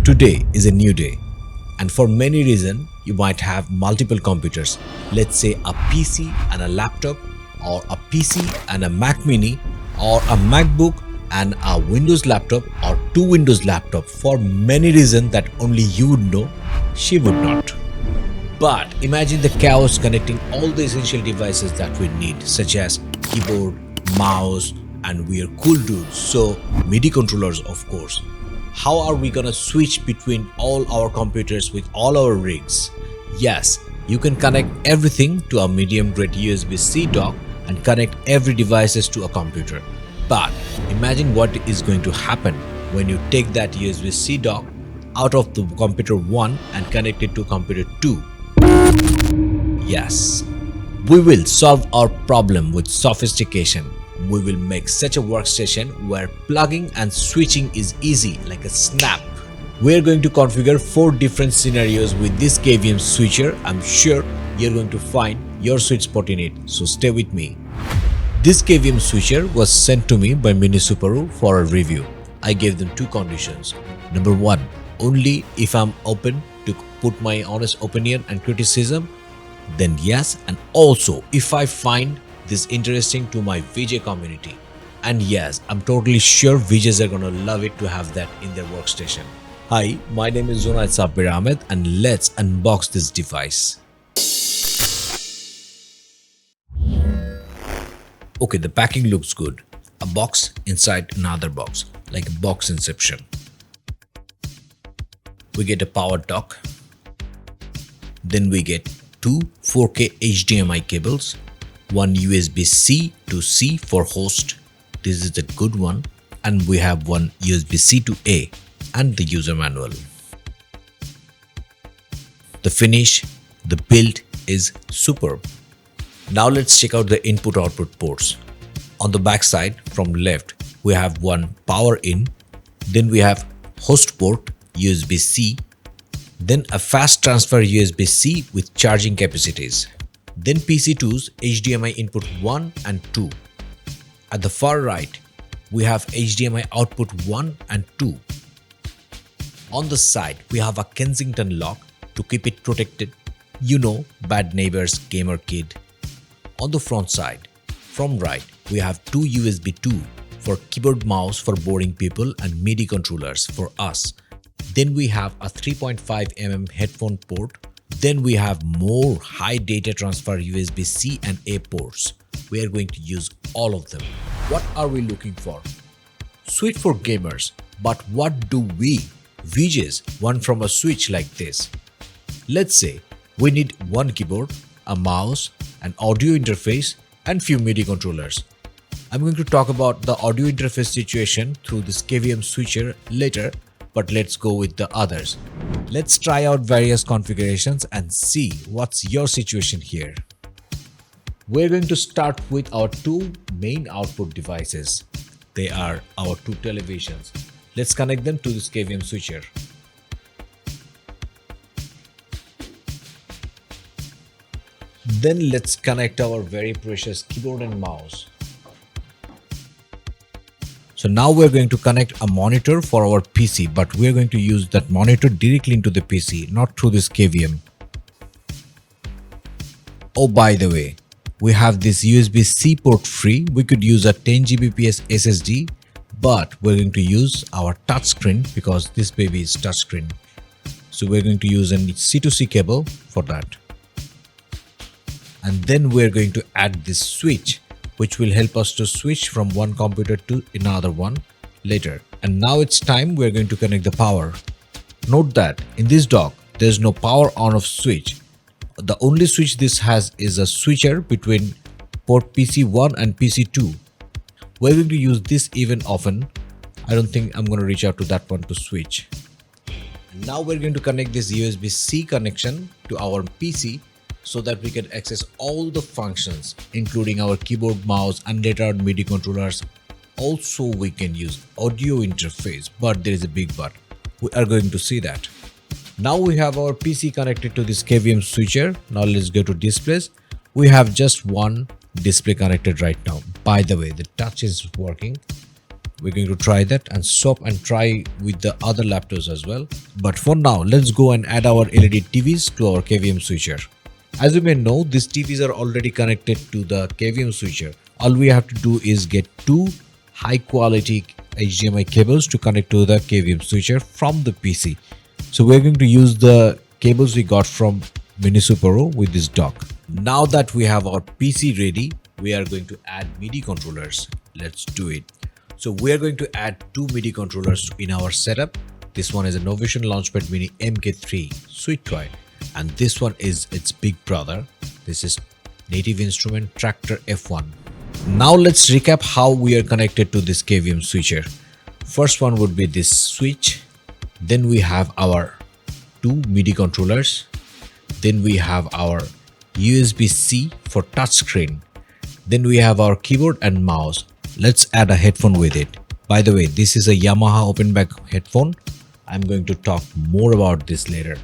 Today is a new day, and for many reasons, you might have multiple computers. Let's say a PC and a laptop, or a PC and a Mac Mini, or a MacBook and a Windows laptop, or two Windows laptop. For many reasons that only you would know, she would not. But imagine the chaos connecting all the essential devices that we need, such as keyboard, mouse, and we are cool dudes, so MIDI controllers, of course. How are we gonna switch between all our computers with all our rigs? Yes, you can connect everything to a medium grade USB-C dock and connect every devices to a computer. But imagine what is going to happen when you take that USB-C dock out of the computer 1 and connect it to computer 2. Yes, we will solve our problem with sophistication. We will make such a workstation where plugging and switching is easy like a snap. We are going to configure 4 different scenarios with this KVM switcher. I'm sure you're going to find your sweet spot in it, so stay with me. This KVM switcher was sent to me by Minisopuru for a review. I gave them 2 conditions. Number 1, only if I'm open to put my honest opinion and criticism, then yes, and also if I find this interesting to my VJ community. And yes, I'm totally sure VJs are gonna love it to have that in their workstation. Hi, my name is Zunayed Sabbir Ahmed, and let's unbox this device. Okay, the packing looks good. A box inside another box, like a box inception. We get a power dock. Then we get 2 4K HDMI cables, 1 USB-C to C for host. This is a good one. And we have 1 USB-C to A and the user manual. The finish, the build is superb. Now let's check out the input-output ports. On the back side from left, we have 1 power in, then we have host port USB-C, then a fast transfer USB-C with charging capacities, then PC2's HDMI input 1 and 2. At the far right, we have HDMI output 1 and 2. On the side, we have a Kensington lock to keep it protected. You know, bad neighbors gamer kid. On the front side, from right, we have 2 USB 2 for keyboard mouse for boring people and MIDI controllers for us. Then we have a 3.5mm headphone port. Then we have more high data transfer USB-C and A ports. We are going to use all of them. What are we looking for? Sweet for gamers, but what do we, VJs, want from a switch like this? Let's say we need 1 keyboard, a mouse, an audio interface, and few MIDI controllers. I'm going to talk about the audio interface situation through this KVM switcher later, but let's go with the others. Let's try out various configurations and see what's your situation here. We're going to start with our 2 main output devices. They are our 2 televisions. Let's connect them to this KVM switcher. Then let's connect our very precious keyboard and mouse. So now we're going to connect a monitor for our PC, but we're going to use that monitor directly into the PC, not through this KVM. Oh, by the way, we have this USB-C port free. We could use a 10 Gbps SSD, but we're going to use our touchscreen because this baby is touchscreen. So we're going to use a C2C cable for that. And then we're going to add this switch, which will help us to switch from one computer to another one later. And now it's time we're going to connect the power. Note that in this dock, there's no power on off switch. The only switch this has is a switcher between port PC1 and PC2. We're going to use this even often. I don't think I'm going to reach out to that one to switch. Now we're going to connect this USB-C connection to our PC so that we can access all the functions, including our keyboard, mouse, and later on MIDI controllers. Also, we can use audio interface, but there is a big but. We are going to see that. Now we have our PC connected to this KVM switcher. Now let's go to displays. We have just one display connected right now. By the way, the touch is working. We're going to try that and swap and try with the other laptops as well. But for now, let's go and add our LED TVs to our KVM switcher. As you may know, these TVs are already connected to the KVM switcher. All we have to do is get two high quality HDMI cables to connect to the KVM switcher from the PC. So we're going to use the cables we got from Minisopuru with this dock. Now that we have our PC ready, we are going to add MIDI controllers. Let's do it. So we are going to add two MIDI controllers in our setup. This one is a Novation Launchpad Mini MK3 sweet toy, and this one is its big brother. This is Native Instrument Tractor F1. Now let's recap how we are connected to this KVM switcher. First one would be this switch. Then we have our two MIDI controllers. Then we have our USB-C for touchscreen. Then we have our keyboard and mouse. Let's add a headphone with it. By the way, this is a Yamaha open back headphone. I'm going to talk more about this later.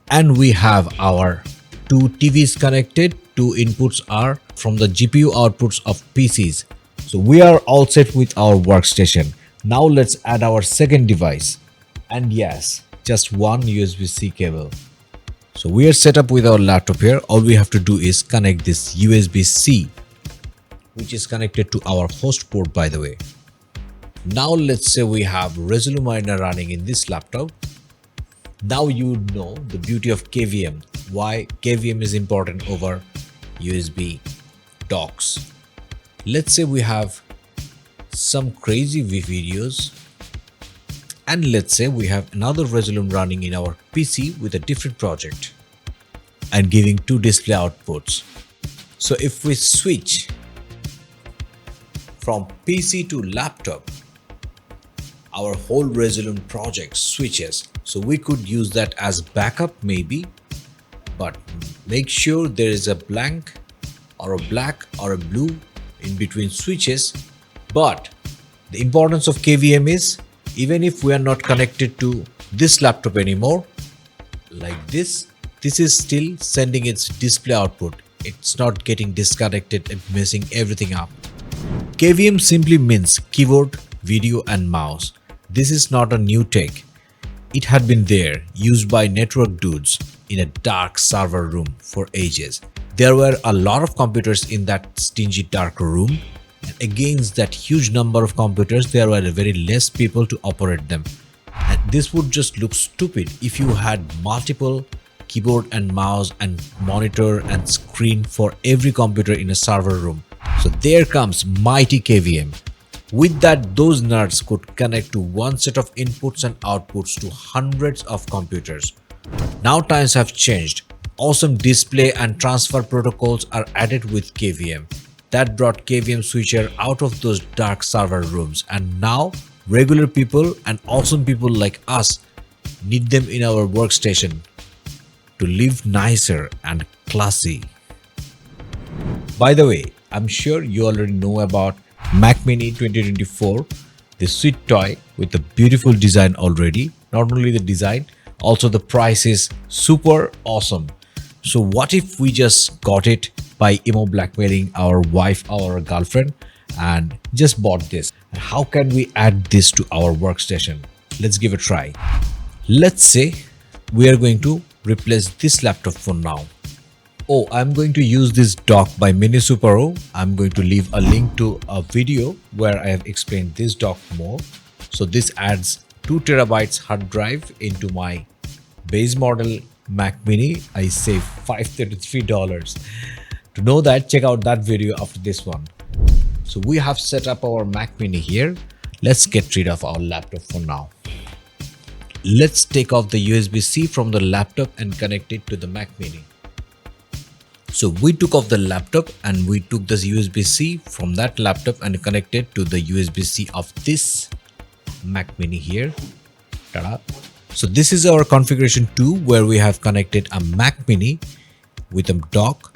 And we have our two TVs connected. Two inputs are from the GPU outputs of PCs. So we are all set with our workstation. Now let's add our second device. And yes, just one USB-C cable. So we are set up with our laptop here. All we have to do is connect this USB-C, which is connected to our host port, by the way. Now let's say we have Resolu Miner running in this laptop. Now you know the beauty of KVM, why KVM is important over USB docks. Let's say we have some crazy videos, and let's say we have another Resolu running in our PC with a different project and giving two display outputs. So if we switch from PC to laptop, our whole Resolu project switches. So we could use that as backup maybe, but make sure there is a blank or a black or a blue in between switches. But the importance of KVM is, even if we are not connected to this laptop anymore, like this is still sending its display output. It's not getting disconnected and messing everything up. KVM simply means keyboard, video and mouse. This is not a new tech. It had been there, used by network dudes in a dark server room for ages. There were a lot of computers in that stingy dark room, and against that huge number of computers there were very less people to operate them. And this would just look stupid if you had multiple keyboard and mouse and monitor and screen for every computer in a server room. So there comes mighty KVM. With that, those nerds could connect to one set of inputs and outputs to hundreds of computers. Now times have changed. Awesome display and transfer protocols are added with KVM. That brought KVM switcher out of those dark server rooms, and now regular people and awesome people like us need them in our workstation to live nicer and classy. By the way, I'm sure you already know about Mac Mini 2024, this sweet toy with a beautiful design already. Not only the design, also the price is super awesome. So what if we just got it by emo blackmailing our wife or our girlfriend and just bought this? And how can we add this to our workstation? Let's give it a try. Let's say we are going to replace this laptop for now. Oh, I'm going to use this dock by Minisopuru. I'm going to leave a link to a video where I have explained this dock more. So this adds 2 terabytes hard drive into my base model Mac Mini. I save $533. To know that, check out that video after this one. So we have set up our Mac Mini here. Let's get rid of our laptop for now. Let's take off the USB-C from the laptop and connect it to the Mac Mini. So we took off the laptop and we took this USB-C from that laptop and connected to the USB-C of this Mac Mini here. Ta-da. So this is our configuration 2, where we have connected a Mac Mini with a dock,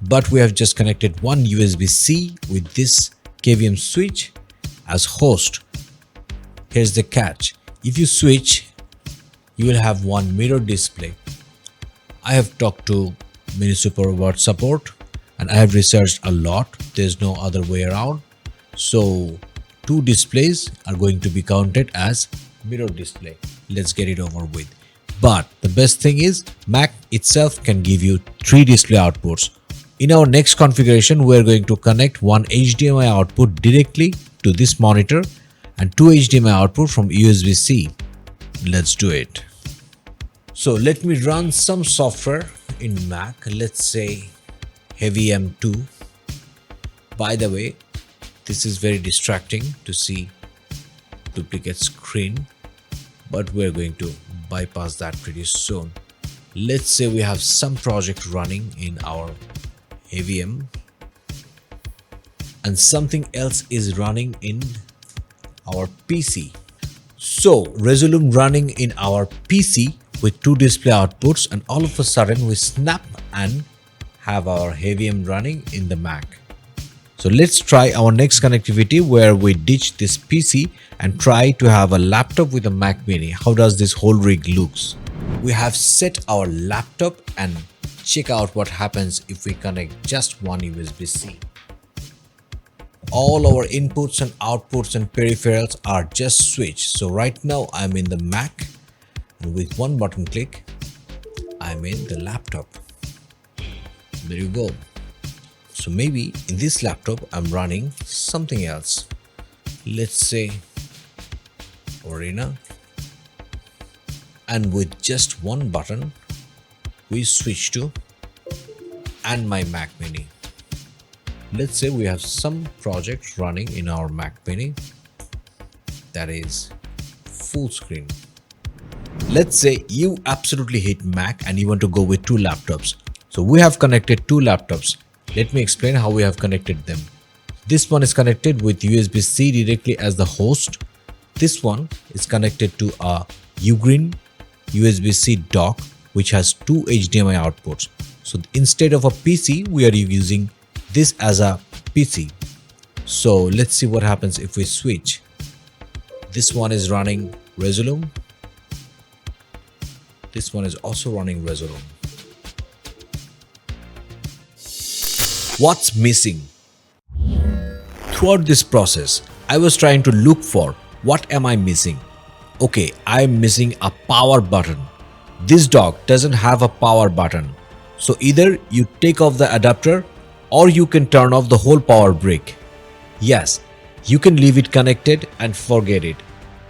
but we have just connected one USB-C with this KVM switch as host. Here's the catch. If you switch, you will have one mirror display. I have talked to Minisopuru about support and I have researched a lot. There's no other way around. So two displays are going to be counted as mirror display. Let's get it over with. But the best thing is Mac itself can give you 3 display outputs. In our next configuration, we are going to connect one HDMI output directly to this monitor and 2 HDMI output from USB-C. Let's do it. So let me run some software in Mac. Let's say KVM 2. By the way, this is very distracting to see duplicate screen, but we're going to bypass that pretty soon. Let's say we have some project running in our KVM and something else is running in our PC. So Resolume running in our PC with 2 display outputs, and all of a sudden we snap and have our KVM running in the Mac. So let's try our next connectivity where we ditch this PC and try to have a laptop with a Mac Mini. How does this whole rig looks? We have set our laptop and check out what happens if we connect just one USB-C. All our inputs and outputs and peripherals are just switched. So right now I'm in the Mac and with one button click, I'm in the laptop. There you go. So maybe in this laptop I'm running something else. Let's say Arena, and with just one button we switch to and my Mac Mini. Let's say we have some project running in our Mac Mini that is full screen. Let's say you absolutely hate Mac and you want to go with 2 laptops. So we have connected 2 laptops. Let me explain how we have connected them. This one is connected with USB-C directly as the host. This one is connected to a Ugreen USB-C dock which has 2 HDMI outputs. So instead of a PC, we are using this as a PC. So let's see what happens if we switch. This one is running Resolume. This one is also running Resolume. What's missing? Throughout this process, I was trying to look for what am I missing. Okay, I'm missing a power button. This dock doesn't have a power button. So either you take off the adapter or you can turn off the whole power brick. Yes, you can leave it connected and forget it.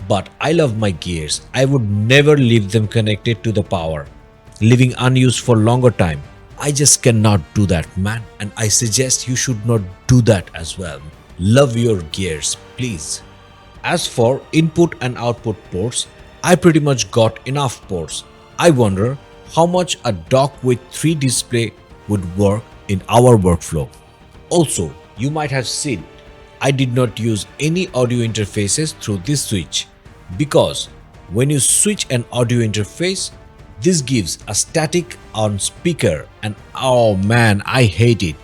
But I love my gears. I would never leave them connected to the power, leaving unused for longer time. I just cannot do that, man, and I suggest you should not do that as well. Love your gears, please. As for input and output ports, I pretty much got enough ports. I wonder how much a dock with 3 display would work in our workflow. Also, you might have seen I did not use any audio interfaces through this switch because when you switch an audio interface, this gives a static on speaker and oh man, I hate it.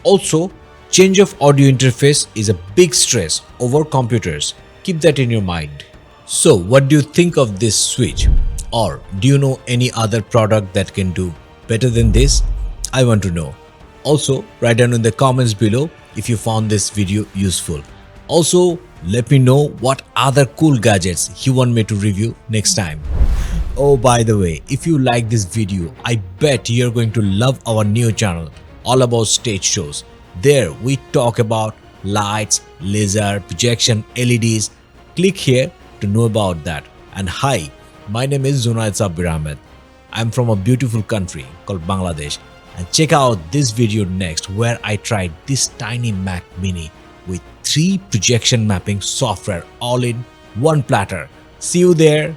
Also, change of audio interface is a big stress over computers. Keep that in your mind. So what do you think of this switch? Or do you know any other product that can do better than this? I want to know. Also, write down in the comments below if you found this video useful. Also, let me know what other cool gadgets you want me to review next time. Oh, by the way, if you like this video, I bet you're going to love our new channel all about stage shows. There we talk about lights, laser, projection, LEDs. Click here to know about that. And hi, my name is Zunayed Sabbir Ahmed. I'm from a beautiful country called Bangladesh. And check out this video next where I tried this tiny Mac Mini with 3 projection mapping software all in one platter. See you there.